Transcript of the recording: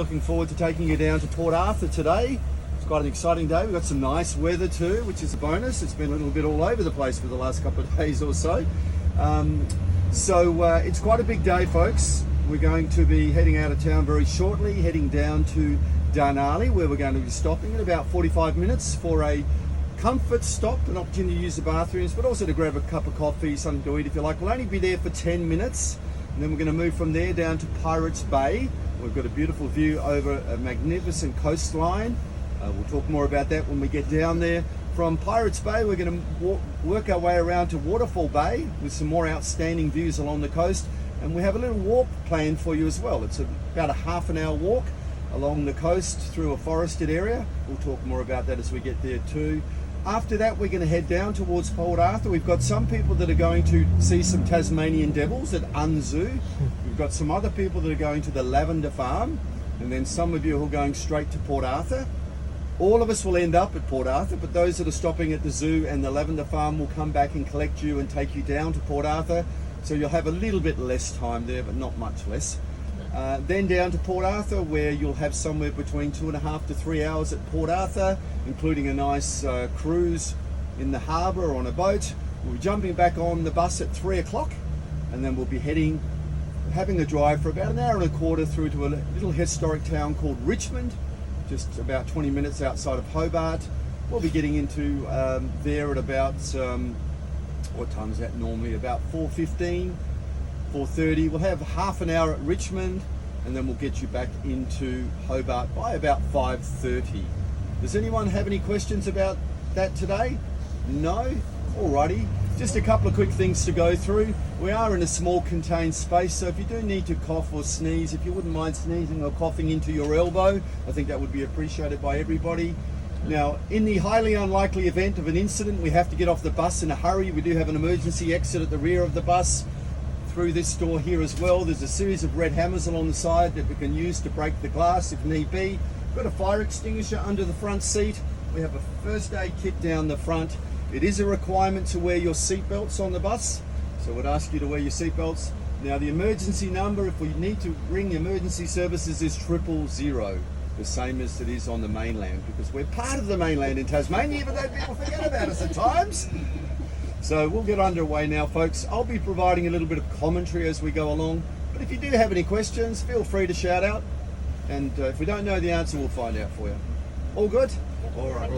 Looking forward to taking you down to Port Arthur today. It's quite an exciting day. We've got some nice weather too, which is a bonus. It's been a little bit all over the place for the last couple of days or so. It's quite a big day, folks. We're going to be heading out of town very shortly, heading down to Darnali, where we're going to be stopping in about 45 minutes for a comfort stop, an opportunity to use the bathrooms, but also to grab a cup of coffee, something to eat if you like. We'll only be there for 10 minutes, and then we're going to move from there down to Pirates Bay. We've got a beautiful view over a magnificent coastline. We'll talk more about that when we get down there. From Pirates Bay, we're going to work our way around to Waterfall Bay with some more outstanding views along the coast. And we have a little walk planned for you as well. It's about a half an hour walk along the coast through a forested area. We'll talk more about that as we get there too. After that, we're going to head down towards Port Arthur. We've got some people that are going to see some Tasmanian devils at Unzoo. We've got some other people that are going to the Lavender Farm, and then some of you who are going straight to Port Arthur. All of us will end up at Port Arthur, but those that are stopping at the zoo and the Lavender Farm will come back and collect you and take you down to Port Arthur. So you'll have a little bit less time there, but not much less. Then down to Port Arthur, where you'll have somewhere between 2.5 to 3 hours at Port Arthur, including a nice cruise in the harbour or on a boat. We'll be jumping back on the bus at 3 o'clock, and then we'll be having a drive for about an hour and a quarter through to a little historic town called Richmond, just about 20 minutes outside of Hobart. We'll be getting into there at about, what time is that normally? About 4:15. 4:30. We'll have half an hour at Richmond, and then we'll get you back into Hobart by about 5:30. Does anyone have any questions about that today? No? Alrighty. Just a couple of quick things to go through. We are in a small contained space, so if you do need to cough or sneeze, if you wouldn't mind sneezing or coughing into your elbow, I think that would be appreciated by everybody. Now, in the highly unlikely event of an incident, we have to get off the bus in a hurry. We do have an emergency exit at the rear of the bus. Through this door here as well, there's a series of red hammers along the side that we can use to break the glass if need be. We've got a fire extinguisher under the front seat. We have a first aid kit down the front. It is a requirement to wear your seatbelts on the bus, so we'd ask you to wear your seatbelts. Now, the emergency number, if we need to ring emergency services, is 000, the same as it is on the mainland, because we're part of the mainland in Tasmania, even though people forget about us at times. So we'll get underway now, folks. I'll be providing a little bit of commentary as we go along, but if you do have any questions, feel free to shout out, and if we don't know the answer, we'll find out for you. All good? All right.